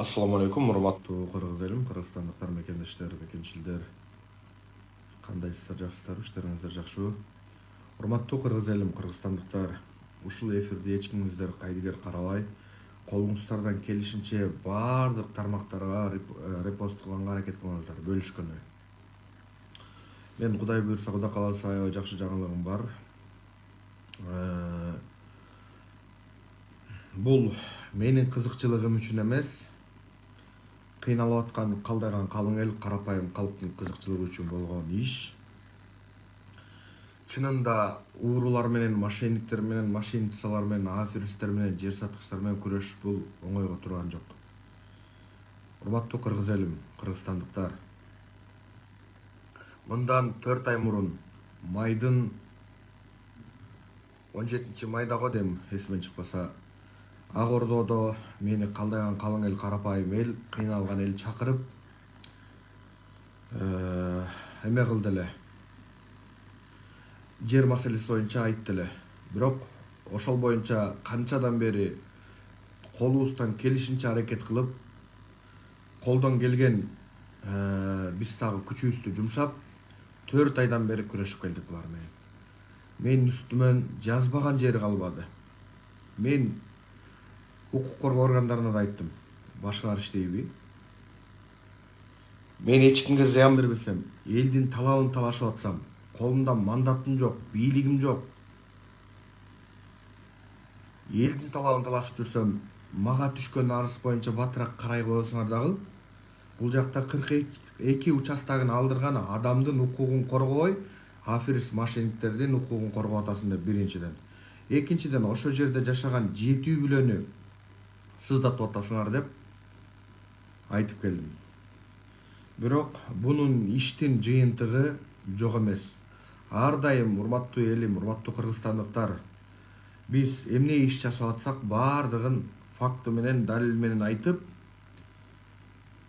Assalamu alaikum, урматтуу кыргыз элим, кыргызстандыктар, мекендештер, мекенчилдер. Кандайсыздар, жакшысыздарбы? Иштериңиздер жакшыбы? Урматтуу кыргыз элим, кыргызстандыктар, ушул эфирди эч кимиңиздер кайдыгер карабай, колуңуздардан келишинче баардык тармактарга репост кылганга аракет кылыңыздар, бөлүшкөнгө. Мен Кудай буйрса, Кудай кааласа, аябай жакшы жаңылыгым бар. Бул менин кызыкчылыгым үчүн эмес, кыйналып аткан калдайган калың эл, карапайым калктын кызыкчылыгы үчүн болгон иш. Чынында уурулар менен, мошенниктер менен, мошенницалар менен, аферисттер менен, жер саткычтар менен күрөшүш бул оңойго турган жок. Урматтуу кыргыз элим, кыргызстандыктар, мындан 4 ай мурун, майдын 17 майда го дейм, эсимен чыкпаса, Ак Ордодо мени калдайган калың эл, карапайым эл, кыйналган эл чакырып, эме кылды эле. Жер маселеси боюнча айтты эле. Бирок ошол боюнча канчадан бери колубуздан келишинче аракет кылып, колдон келген биз дагы күчүбүздү жумшап, 4 айдан бери күрөшүп келдик булар менен. Менин үстүмөн жазбаган жери калбады. Мен укук коргоо органдарына да айттым. Башыңар иштейби? Мен эч кимге зыян бербесем, элдин талабын талашып атсам, колумда мандатым жок, бийлигим жок. Элдин талабын талашып жүрсөм, мага түшкөн арыз боюнча батыраак карай коесуңар дагы, бул жакта 42 участогун алдырган адамдын укугун коргобой, аферист мошенниктердин укугун коргоп атасың деп биринчиден. Экинчиден, ошол жерде жашаган 7 бүлөнү сыздатып атасыңар деп айтып келдим. Бирок бунун иштин жыйынтыгы жок эмес. Ар дайым, урматтуу элим, урматтуу кыргызстандыктар, биз эмне иш жасап атсак, баардыгын факты менен, далил менен айтып,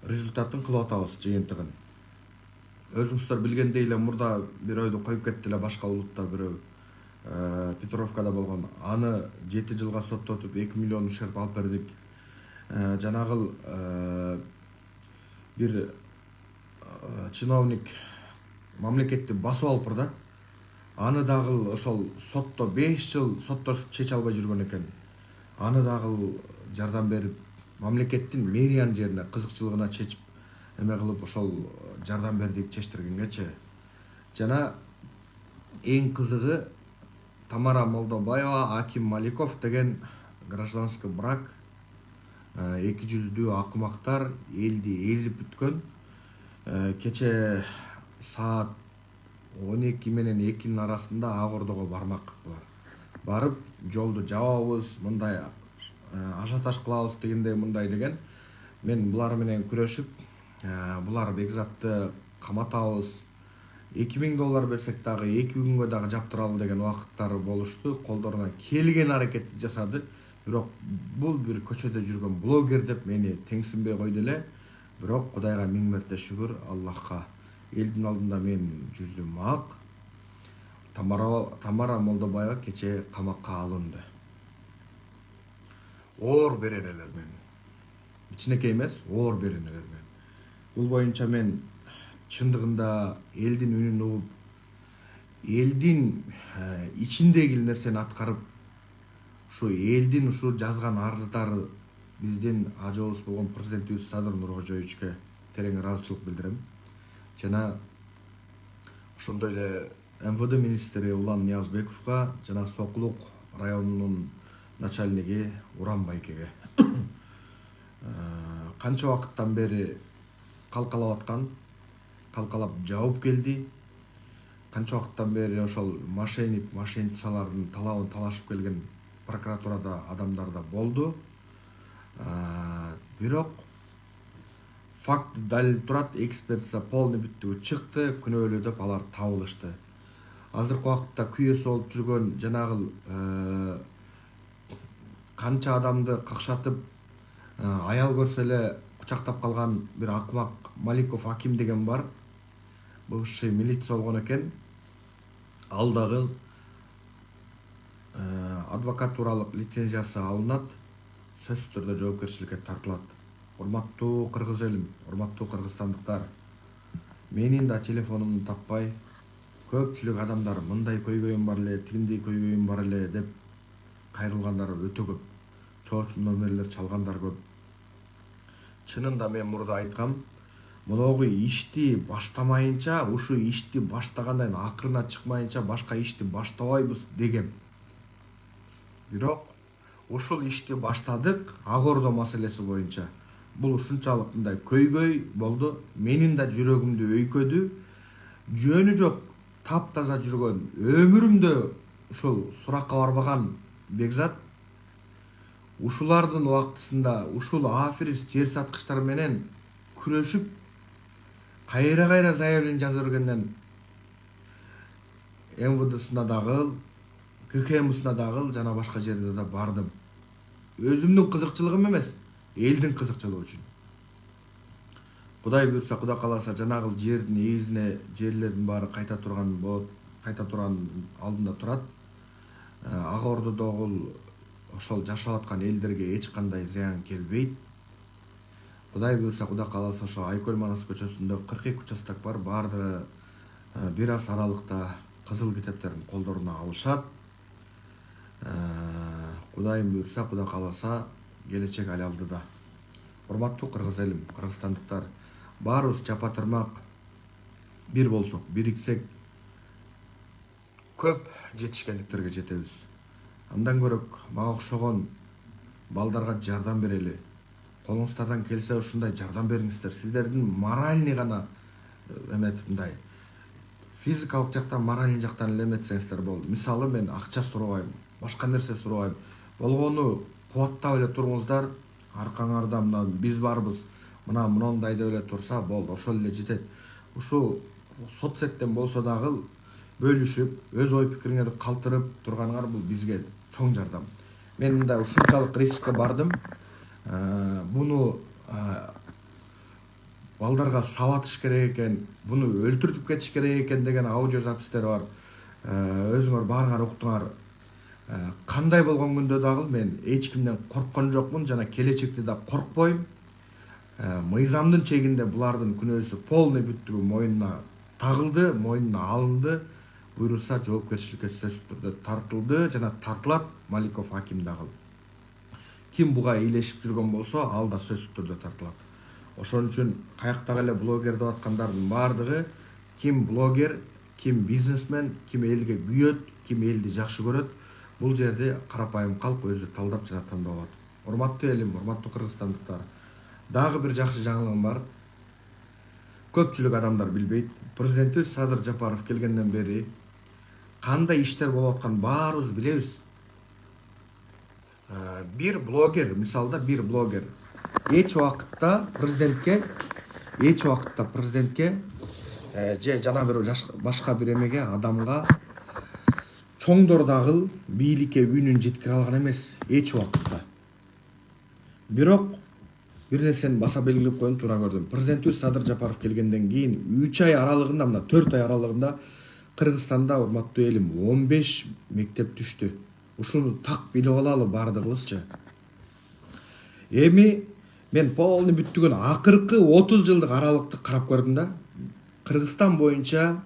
результатын кылып атабыз, жыйынтыгын. Өзүңүздөр билгендей эле, мурда бирөөдү коюп кетти эле, башка улутта бирөө, Петровкада болгон. Аны 7 жылга соттотуп, 2 миллион ущерб алып бердик. Жанагыл бир чиновник мамлекетти басып алыптыр да. Аны дагы ошол сотто 5 жыл соттошуп чече албай жүргөн экен. Аны дагы жардам берип, мамлекеттин мэриянын жерине кызыкчылыгына чечип, эме кылып ошол жардам бердик чечтиргенгечи. Жана эң кызыгы, Тамара Молдобаева, Аким Маликов деген гражданский брак, 2 жүздүү акымактар элди эзип бүткөн. Кече саат 12 менен 2-нин арасында Ак Ордого бармак булар. Барып, жолду жабабыз, мындай ажаташ кылабыз дегенде, мындай деген. Мен булар менен күрөшүп, булар бекзатты каматабыз, $2000 берсек дагы 2 күнгө дагы жаптыралы деген убакыттары болушту. Колдорунан келген аракетти жасады. Бирок бул бир көчөдө жүргөн блогер деп мени теңсинбей койду эле. Бирок Кудайга 1000 мерте шүгүр, Аллахка. Элдин алдында мен жүзүм ак. Тамара Молдобаева кече камакка алынды. Оор беренелер мен. Кичинекей эмес, оор беренелер мен. Бул боюнча мен чындыгында элдин үнүн угуп, элдин ичиндеги нерсени аткарып, ушу элдин ушу жазган арыздары биздин ажообуз болгон президентибиз Садыр Нуркожоевичке терең ыраазычылык билдирем. Жана ошондой эле МВД министри Улан Ниязбековго жана Сокулук районунун начальниги Уран Байкеге канча убакыттан бери калкалап аткан, калкалап жабып келди. Канча убакыттан бери ошол мошенник, мошенницалардын талабын талашып келген прокуратурада адамдар да болду. Бирок факт далил турат, экспертиза полный бүттүгү чыкты, күнөөлүү деп алар табылышты. Азыркы убакытта күйөөсү болуп жүргөн жанагыл канча адамды какшатып, аял көрсө эле кучактап калган бир акмак Маликов Аким деген бар. Бывший милиция болгон экен. Ал дагы адвокатуралык лицензиясы алынат, сөзсүз түрдө жоопкерчиликке тартылат. Урматтуу кыргыз элим, урматтуу кыргызстандыктар. Менин да телефонумду таппай, көпчүлүк адамдар мындай көйгөйүм бар эле, тигиндей көйгөйүм бар эле деп кайрылгандар өтө көп. Чоочун номерлер чалгандар көп. Чынында мен мурда айткам, моногу ишти баштамайынча, ушу ишти баштагандан акырына чыкмайынча башка ишти баштабайбыз дегем. Бирок ушул ишти баштадык Ак Ордо маселеси боюнча. Бул ушунчалык мындай көйгөй болду. Менин да жүрөгүмдү өйкөдү. Жөнү жок таптаза жүргөн өмүрүмдө ушул суракка барбаган Бекзат ушулардын убактысында ушул аферист жер саткычтар менен күрөшүп кайра заявление жаза бергенден МВДсына дагы, ККМсына дагы жана башка жерде да бардым. Өзүмдүн кызыкчылыгым эмес, элдин кызыкчылыгы үчүн. Кудай буйрса, Кудай кааласа, жанагыл жердин эгизине жерлердин баары кайта турган болот, кайта турган алдында турат. Ак Ордодогу ошол жашап аткан элдерге эч кандай зыян келбейт. Кудай буйрса, Кудай кааласа, ошо Айкөл Манас көчөсүндө 42 участок бар, баардыгы бир аз аралыкта кызыл китептерин колдоруна алышат. Кудайым буйрса, Кудай кааласа, келечек али алдыда. Урматтуу кыргыз элим, кыргызстандыктар, баарыбыз чапа-тырмак бир болсок, бириксек көп жетишкендиктерге жетебиз. Андан көрөк мага окшогон балдарга жардам берели. Колуңуздардан келсе ушундай жардам бериңиздер. Сиздердин моральный гана эметип мындай физикалык жактан, моральный жактан эле эметсеңиздер болду. Мисалы мен акча сурабайм, башка нерсе сурабайм. Болгону кубаттап эле туруңуздар, аркаңарда мына биз барбыз. Мына мондай деп эле турса болду, ошол эле жетет. Ушул соцсеттен болсо дагы бөлүшүп, өз ой пикириңерди калтырып турганыңар бул бизге чоң жардам. Мен мындай ушунчалык рискке бардым. Буну балдарга сабатыш керек экен, буну өлтүртүп кетиш керек экен деген аудио запистер бар. Өзүңөр баарыңар уктуңар. Кандай болгон күндө дагы мен эч кимден корккон жокмун жана келечекте да коркпойм. Мыйзамдын чегинде булардын күнөөсү полный бүттүгү моюнуна тагылды, моюнуна алынды. Буйрулса жоопкерчиликке сөзсүз түрдө тартылды жана тартылат. Маликов аким дагы. Ким буга ыйлешип жүргөн болсо, ал да сөзсүз түрдө тартылат. Ошон үчүн каяктагы эле блогер деп аткандардын баардыгы ким блогер, ким бизнесмен, ким элге күйөт, ким элди жакшы көрөт, бул жерде карапайым калк өзү талдап жана тандап алат. Урматтуу элим, урматтуу кыргызстандыктар, дагы бир жакшы жаңылыгым бар. Көпчүлүк адамдар билбейт. Президентибиз Садыр Жапаров келгенден бери кандай иштер болуп атканын баарыбыз билебиз. Бир блогер, мисалда бир блогер эч убакытта президентке же жана бир башка бир эмеге адамга чоңдор дагы бийликке үнүн жеткире алган эмес эч убакытта. Бирок бир нерсени баса белгилеп коюуну туура көрдүм. Президентибиз Садыр Жапаров келгенден кийин 3 ай аралыгында, мына 4 ай аралыгында Кыргызстанда, урматтуу элим, 15 мектеп түштү. Ушуну так билип алалы баардыгыбызчы. Эми мен полный бүттүгөн акыркы 30 жылдык аралыкты карап көрдүм да. Кыргызстан боюнча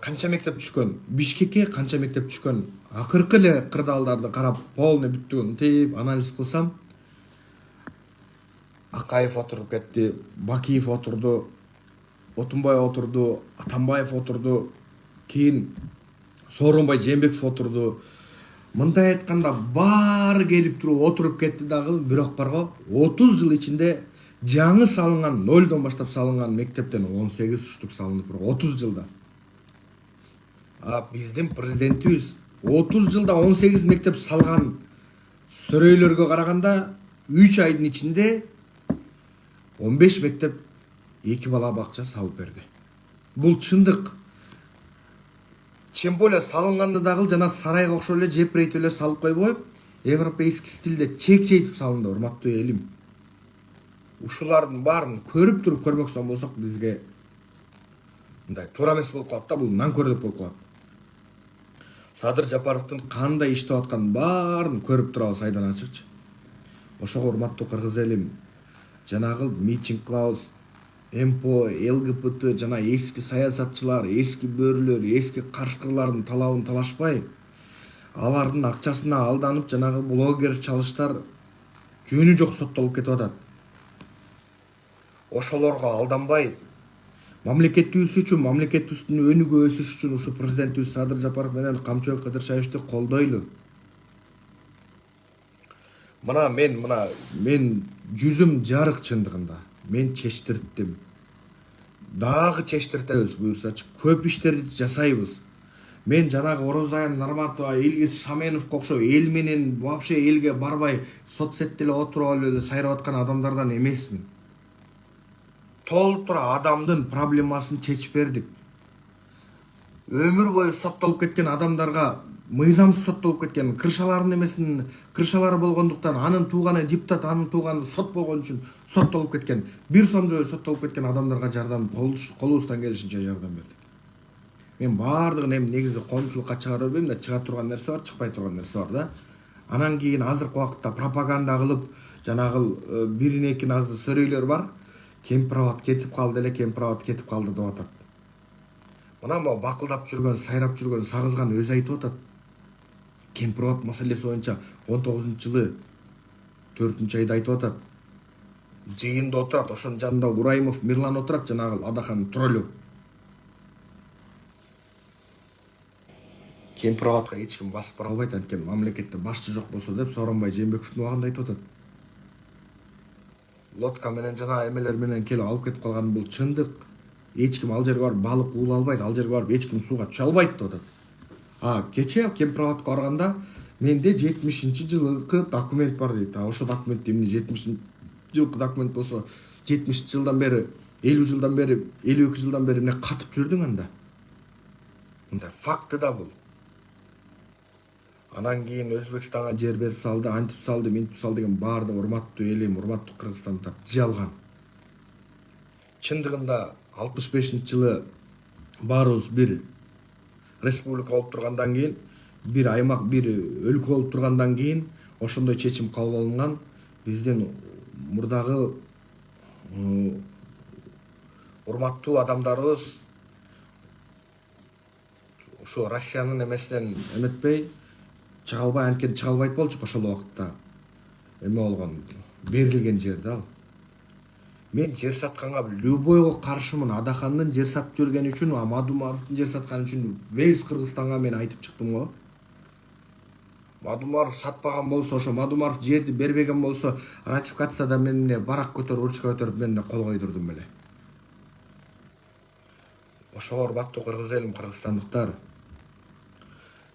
канча мектеп түшкөн, Бишкекке канча мектеп түшкөн, акыркы эле кырдаалдарды карап полный бүттүгөн тип анализ кылсам, Акаев отуруп кетти, Бакиев отурду, Отунбай отурду, Атамбаев отурду, кийин Сооронбай Жээнбеков отурду. Мындай айтканда баары келип туруп отуруп кетти дагы, бирок барго 30 жыл ичинде жаңы салынган, нолдон баштап салынган мектептен 18 штук салынып, 30 жылда. Биздин президентибиз 30 жылда 18 мектеп салган сөрөйлөргө караганда 3 айдын ичинде 15 мектеп, 2 бала бакча салып берди. Бул чындык. Тем более салынганда дагы жана сарайга окшоп эле жепирейтип эле салып койбой, европейский стилде чек-чейтип салынды, урматтуу элим. Ушулардын баарын көрүп туруп көрмөкчү болсок, бизге мындай туура эмес болуп калат да, бул нанкөрлүк болуп калат. Садыр Жапаровдун кандай иштеп атканын баарын көрүп турабыз айдан ачыкчы. Ошого урматтуу кыргыз элим, жанагы митинг кылабыз, МПО, ЛГБТ жана эски саясатчылар, эски бөрүлөр, эски карышкырлардын талабын талашпай, алардын акчасына алданып жанагы блогер чалыштар жөнү жок соттолуп кетип атат. Ошолорго алданбай, мамлекетибиз үчүн, мамлекетибиздин өнүгүп өсүш үчүн ушу президентибиз Садыр Жапаров менен Камчыбек Кыдыршаевди колдойлу. Мен жүзүм жарык чындыгында. Мен чечтирттим. Дагы чечтиртебиз буюрсачы. Көп иштерди жасайбыз. Мен жанагы Орозаян Нарматова, Илгиз Шаменовго окшоп эл менен вообще элге барбай соцсетте эле отуруп алып эле сайрап аткан адамдардан эмесмин. Толтура адамдын проблемасын чечип бердик. Өмүр бою соттолуп кеткен адамдарга, мыйзамсыз соттолуп кеткен, кыршалары болгондуктан, анын тууганы депутат, анын тууганы сот болгон үчүн соттолуп кеткен, 1 сом жою соттолуп кеткен адамдарга жардам, колубуздан келишинче жардам бердик. Мен баардыгын эми негизи коомчулукка чыгара бербейм да, чыга турган нерсе бар, чыкпай турган нерсе бар да. Анан кийин азыркы убакытта пропаганда кылып, жанагы бирин экин азы сөрөйлөр бар. Кемпирабад кетип калды эле, Кемпирабад кетип калды деп атат. Мына могу бакылдап жүргөн, сайрап жүргөн Сагызган өзү айтып атат. Кемпирабад маселеси боюнча 19-жылы 4-айда айтып атат. Жыйында отурат, ошонун жанында Ураймов Мирлан отурат, жанагы Адаханын троллу. Кемпирабадка эч ким басып бара албайт, анткени мамлекетте башчы жок болсо деп Сооронбай Жээнбековдун убагында айтып атат. Лодка менен жана эмелер менен келип алып кетип калган бул чындык. Эч ким ал жерге барып балык уула албайт, ал жерге барып эч ким сууга түшө албайт деп атат. Кече Кемпирабадка барганда менде 70-жылкы документ бар дейт. Ошо документ эмне 70-жылкы документ болсо, 70-жылдан бери, 50 жылдан бери, 52 жылдан бери эмне катып жүрдүң анда? Мындай факты да бул. Анан кийин Өзбекстанга жер берип салды, антип салды, мынтип салды деген баардык урматтуу элим, урматтуу кыргызстандыктар жалган. Чындыгында 65-жылы баарыбыз бир республика болуп тургандан кийин, бир аймак, бир өлкө болуп тургандан кийин ошондой чечим кабыл алынган. Биздин мурдагы урматтуу адамдарыбыз ушу Россиянын эмесинен эметпей чыга албай, анткени чыга албайт болчук ошол убакытта. Эме болгон, берилген жерди ал. Мен жер сатканга любойго каршымын. Адахандын жер сатып жүргени үчүн, Мадумаровдун жер сатканы үчүн весь Кыргызстанга мен айтып чыктым го. Мадумаров сатпаган болсо, ошо Мадумаров жерди бербеген болсо, ратификацияда мен эмне барак көтөрүп, ручка көтөрүп мен эмне кол койдурдум беле. Ошого урматтуу кыргыз элим, кыргызстандыктар,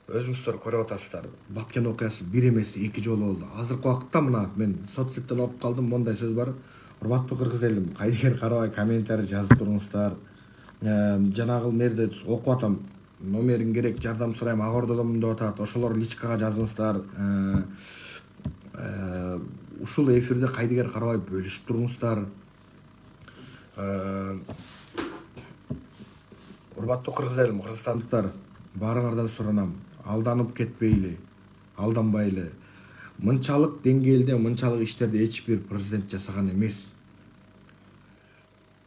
өзүңүздөр көрүп атасыздар. Баткен окуясы бир эмес, 2 жолу болду. Азыркы убакытта мына мен соцсеттен окуп калдым, мондай сөз бар. Урматтуу кыргыз элим, кайдыгер карабай комментарий жазып туруңуздар. Жанагы мерде окуп атам. Номерин керек, жардам сурайм, ак ордодомун деп атат. Ошолор личкага жазыңыздар. Ушул эфирде кайдыгер карабай бөлүшүп туруңуздар. Урматтуу кыргыз элим, кыргызстандыктар, баарыңардан суранам. Алданып кетпейли, алданбайлы. Мынчалык деңгээлде, мынчалык иштерди эч бир президент жасаган эмес.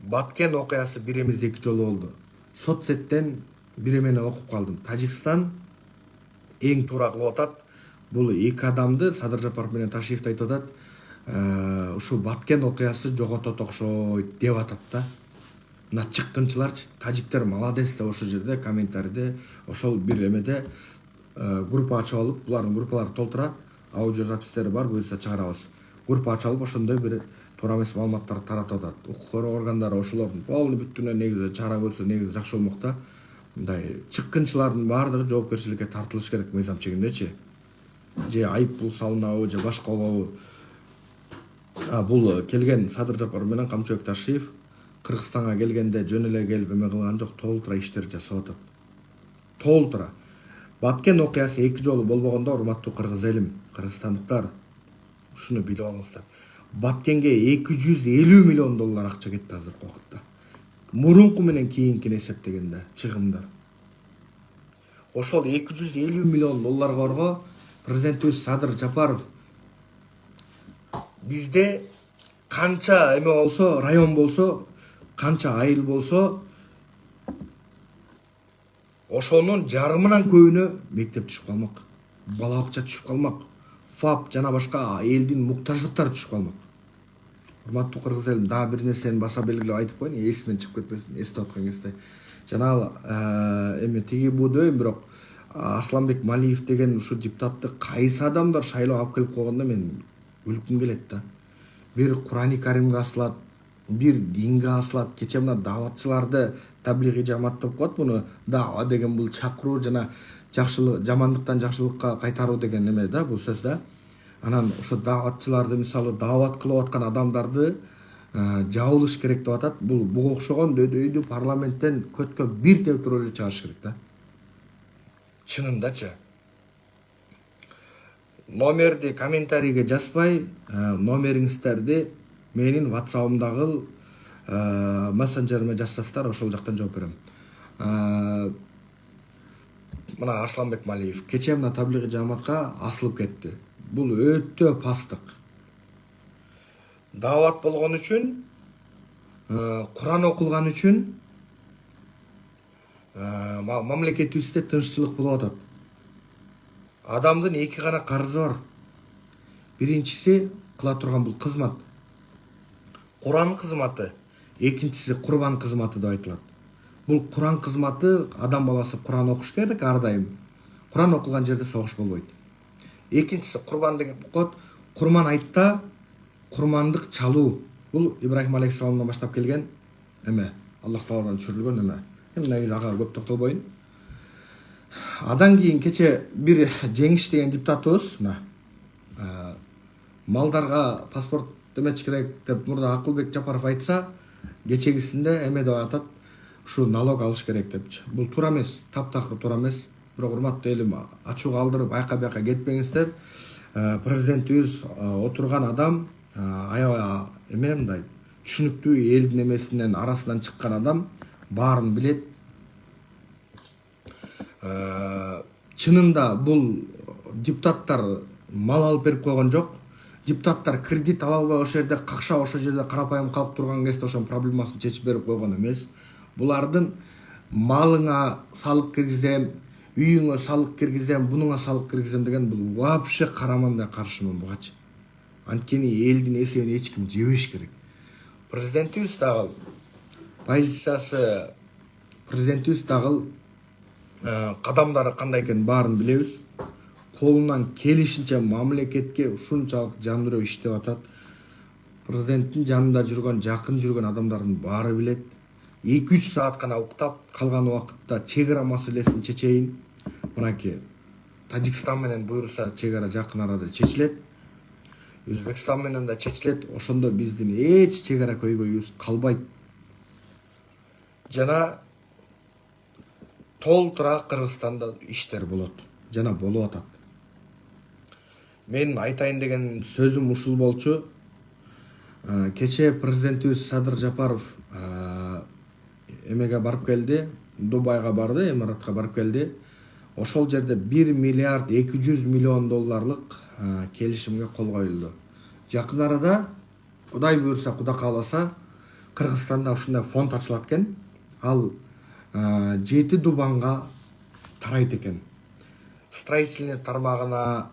Баткен окуясы бир эмес 2 жолу болду. Соцсеттен бир эмени окуп калдым. Тажикстан эң туура кылып атат. Бул 2 адамды Садыр Жапаров менен Ташиевди айтып атат. Ушу Баткен окуясы жоготот окшойт деп атат да. Мына чыккынчыларчы, тажиктер молодец деп ошол жерде комментарийде, ошол бир эмеде группа ачып алып, булардын группалары толтура, аудио запистери бар, буюрса чыгарабыз. Группа ачып алып, ошондой бир туура эмес маалыматтарды таратып атат. Укук коргоо органдары ошолордун полный бүттүнө негизи чара көрсө негизи жакшы болмок да. Мындай чыккынчылардын баардыгы жоопкерчиликке тартылыш керек мыйзам чегиндечи. Же айып пул салынабы, же башка болобу. Бул келген Садыр Жапаров менен Камчыбек Ташиев Кыргызстанга келгенде жөн эле келип эме кылган жок, толтура иштер жасап атат. Толтура. Баткен окуясы 2 жолу болбогондо, урматтуу кыргыз элим, кыргызстандыктар, ушуну билип алыңыздар. Баткенге $250 миллион акча кетти азыркы убакытта. Мурунку менен кийинкини эсептегенде чыгымдар. Ошол $250 миллион корго президентибиз Садыр Жапаров Бизде канча эме болсо, район болсо, канча айыл болсо, ошонун жарымынан көбүнө мектеп түшүп калмак, бала бакча түшүп калмак, ФАП жана башка элдин муктаждыктары түшүп калмак. Урматтуу кыргыз элим, дагы бир нерсени баса белгилеп айтып коеюн, эсимен чыгып кетпесин, эстеп аткан кезде. Жанагы эме тиги бу дебейм, бирок Арсланбек Малиев деген ушу депутатты кайсы адамдар шайлап алып келип койгондо мен өлкүм келет да. Бир Курани Каримге асылат, бир динге асылат. Кече мына даватчыларды таблигый жамаат деп коет, буну дава деген бул чакыруу жана жакшылык, жамандыктан жакшылыкка кайтаруу деген эме да, бул сөз да. Анан ошо даватчыларды, мисалы дават кылып аткан адамдарды жабылыш керек деп атат. Бул буга окшогон дөйдөөйдү парламенттен көткө бир теп туруп эле чыгарыш керек да. Чынындачы. Номерди комментарийге жазбай, номериңиздерди менин WhatsApp'ымдагы мессенджериме жазсаңыздар, ошол жактан жооп берем. Мына Арсланбек Малиев кече мына таблигый жамаатка асылып кетти. Бул өтө пастык. Дават болгон үчүн, Куран окулган үчүн мамлекетибизде тынччылык болуп атат. Адамдын эки гана карызы бар. Биринчиси кыла турган бул кызмат. Куран кызматы, экинчиси курбан кызматы деп айтылат. Бул Куран кызматы, адам баласы Куран окуш керек ар дайым. Куран окулган жерде согуш болбойт. Экинчиси курбан деген коет. Курман айтта курмандык чалуу. Бул Ибрахим алейхиссаламдан баштап келген эме, Аллах Тааладан түшүрүлгөн эме. Негизи ага көп токтолбойн. Адан кийин кече бир Жеңиш деген депутатыбыз малдарга паспорт эметиш керек деп мурда Акылбек Жапаров айтса, кечегисинде эме деп атат, ушу налог алыш керек депчи. Бул туура эмес, таптакыр туура эмес. Бирок урматтуу элим, ачуу калтырып айка бияка кетпеңиздер. Президентибиз отурган адам аябай эме мындай түшүнүктүү, элдин эмесинен арасынан чыккан адам, баарын билет. Чынында бул депутаттар мал алып берип койгон жок. Депутаттар кредит ала албай ошол жерде какшап, ошол жерде карапайым калып турган кезде ошонун проблемасын чечип берип койгон эмес. Булардын малыңа салык киргизем, үйүңө салык киргизем, бунуңа салык киргизем деген бул вообще карамандай каршымын бугачы. Анткени элдин эсебин эч ким жебеш керек. Президентибиз дагы позициясы, президентибиз дагы кадамдары кандай экенин баарын билебиз. Колунан келишинче мамлекетке ушунчалык жан түрөп иштеп атат. Президенттин жанында жүргөн, жакын жүргөн адамдардын баары билет. 2-3 саат гана уктап калган убакытта чек ара маселесин чечейин. Мынакей Тажикстан менен буюрса чек ара жакын арада чечилет. Өзбекстан менен да чечилет. Ошондо биздин эч чек ара көйгөйүбүз калбайт. Жана толтура Кыргызстанда иштер болот. Жана болуп атат. Мен айтайын деген сөзүм ушул болчу. Кече президентибиз Садыр Жапаров эмеге барып келди, Дубайга барды, Эмиратка барып келди. Ошол жерде 1 миллиард 200 миллион долларлык келишимге кол коюлду. Жакын арада, Кудай буйрса, Куда кааласа, Кыргызстанда ушундай фонд ачылат экен. Ал 7 дубанга тарайт экен. Строительный тармагына,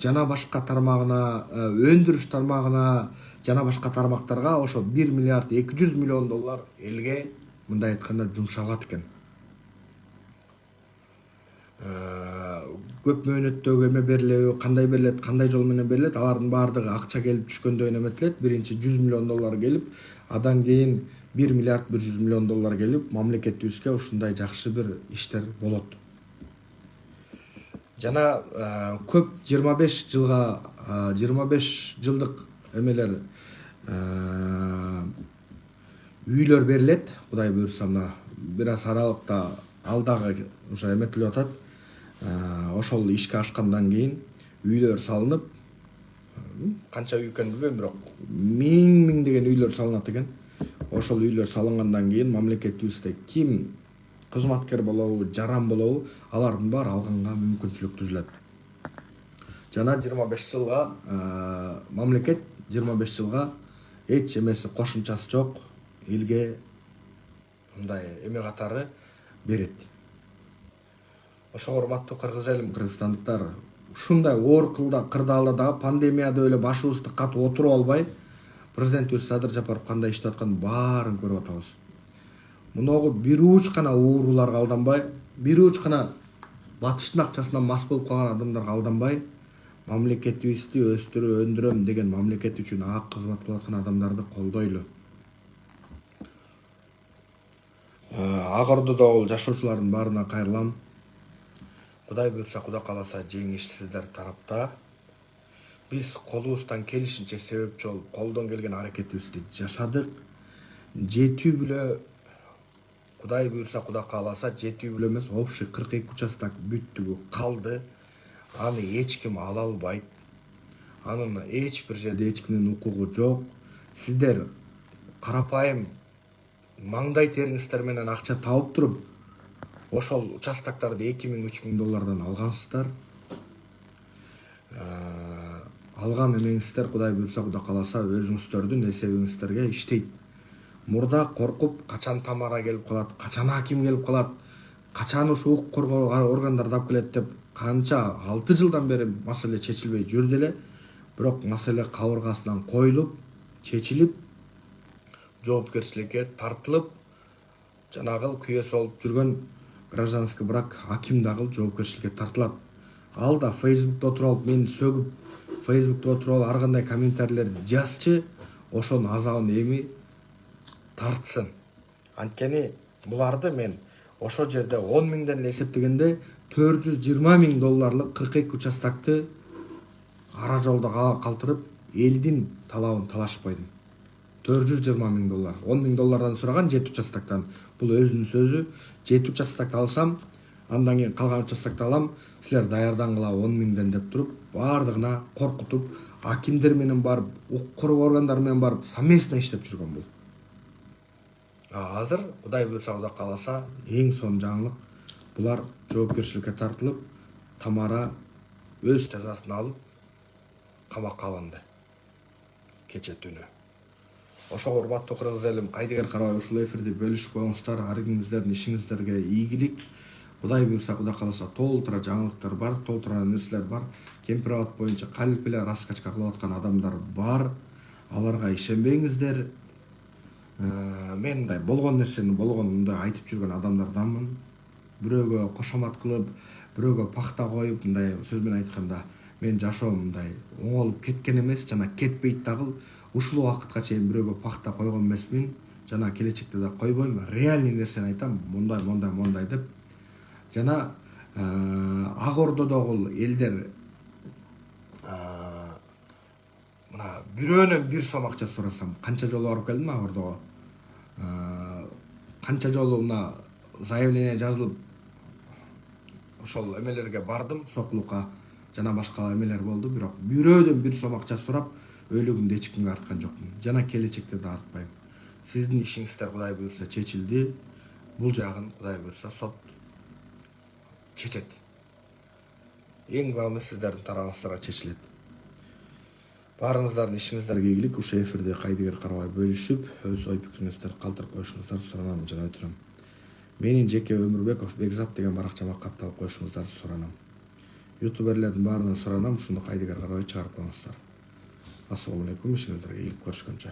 жана башка тармагына, өндүрүш тармагына, жана башка тармактарга ошо 1 миллиард 200 миллион доллар элге мындай айтканда жумшалат экен. Көп мөөнөттөгү эме берилеби, кандай берилет, кандай жол менен берилет, алардын баардыгы акча келип түшкөндөн эметилет. Биринчи 100 миллион доллар келип, адан кийин 1 миллиард 100 миллион доллар келип, мамлекетибизге ушундай жакшы бир иштер болот. Жана көп 25 жылга 25 жылдык эмелер үйлөр берилет. Кудай буйрса, мына бир аз аралыкта алдагы ошо эметилип атат. Ошол ишке ашкандан кийин үйлөр салынып, канча үй экенин билбейм, бирок миң деген үйлөр салынат экен. Ошол үйлөр салынгандан кийин мамлекетибизде ким кызматкер болобу, жаран болобу, алардын баары алганга мүмкүнчүлүк түзүлөт. Жана 25 жылга мамлекет 25 жылга эч эмеси кошумчасы жок элге мындай эме катары берет. Ошо урматтуу кыргыз элим, кыргызстандыктар, ушундай оор кырдаалда пандемияда эле башыбызды катып отуруп албай, президентибиз Садыр Жапаров кандай иштеп атканын баарын көрүп атабыз. Муногу бир уч гана ууруларга алданбай, бир уч гана батыштын акчасынан мас болуп калган адамдарга алданбай, мамлекетибизди өстүрүп өндүрөм деген мамлекет үчүн ак кызмат кылып аткан адамдарды колдойлу. Ак Ордодогу жашоочулардын баарына кайрылам. Кудай буйрса, Кудай кааласа, жеңиш сиздер тарапта. Биз колубуздан келишинче себепчи болуп, колдон келген аракетибизди жашадык. Жетүү бүлө, Кудай буйрса, Кудай кааласа, жетүү бүлө эмес, общий 42 участок бүттүгү калды. Аны эч ким ала албайт. Анын эч бир жерде эч кимдин укугу жок. Сиздер карапайым маңдай териңиздер менен акча тауып туруп, ошол участоктарды $2000–3000 алгансыздар. Алган эмеңиздер Кудай буйрса, Кудай кааласа, өзүңүздөрдүн эсебиңиздерге иштейт. Мурда коркуп, качан Тамара келип калат, качан аким келип калат, качан ушу укук коргоо органдары алып келет деп канча 6 жылдан бери маселе чечилбей жүрдү эле. Бирок маселе кабыргасынан коюлуп, чечилип, жоопкерчиликке тартылып, жанагы күйөөсү болуп жүргөн гражданский брак аким дагы жоопкерчиликке тартылат. Ал да Facebook'та отуруп алып мени сөгүп, Facebook'та отуруп алып ар кандай комментарийлерди жазчы, ошонун азабын эми тартсын. Анткени буларды мен ошол жерде 10 миңден эле эсептегенде $420,000 42 участокты ара жолдо калтырып, элдин талабын талашып койдум. $420,000, $10,000 сураган 7 участоктон. Бул өзүнүн сөзү. 7 участокты алсам, андан кийин калган участокты алам, силер даярдангыла 10 миңден деп туруп, баардыгына коркутуп, акимдер менен барып, укук коргоо органдары менен барып совместно иштеп жүргөн бул. Азыр Кудай буйрса, Кудай кааласа, эң сонун жаңылык, булар жоопкерчиликке тартылып, Тамара өз жазасын алып камакка алынды. Кече түнү. Ошого урматтуу кыргыз элим, кайдыгер карабай ушул эфирди бөлүшүп коюңуздар, ар кимиңиздердин ишиңиздерге ийгилик. Кудай буйрса, Кудай кааласа, толтура жаңылыктар бар, толтура нерселер бар. Кемпирабад боюнча калп эле раскачка кылып аткан адамдар бар. Аларга ишенбеңиздер. Мен мындай болгон нерсени болгонунда айтып жүргөн адамдарданмын. Бирөөгө кошомат кылып, бирөөгө пахта коюп, мындай сөз менен айтканда, мен жашоом мындай оңолуп кеткен эмес, жана кетпейт дагы. Ушул убакытка чейин бирөөгө пахта койгон эмесмин, жана келечекте да койбойм. Реальный нерсени айтам, мондай деп. Жана Ак Ордодогу элдер мына бирөөнөн бир сом акча сурасам, канча жолу барып келдим Ак Ордого. Канча жолу мына заявление жазылып, ошол эмелерге бардым, соклукка жана башка эмелер болду, бирок бирөөдөн бир сом акча сурап, өлүгүмдү эч кимге арткан жокмун. Жана келечекте да артпайм. Сиздин ишиңиздер Кудай буйрса чечилди. Бул жагын Кудай буйрса сот чечет. Эң главный сиздердин тарабыңыздарга чечилет. Баарыңыздардын ишиңиздерге ийгилик. Ушул эфирди кайдыгер карабай бөлүшүп, өз ой пикириңиздерди калтырып коюшуңуздарды суранам жана өтүнөм. Менин жеке Өмүрбеков Бекзат деген баракчама катталып коюшуңуздарды суранам. Ютуберлердин баарынан суранам, ушуну кайдыгер карабай чыгарып коюңуздар. Ассаламу алейкум, ишиңиздерге ийгилик, көрүшкөнчө.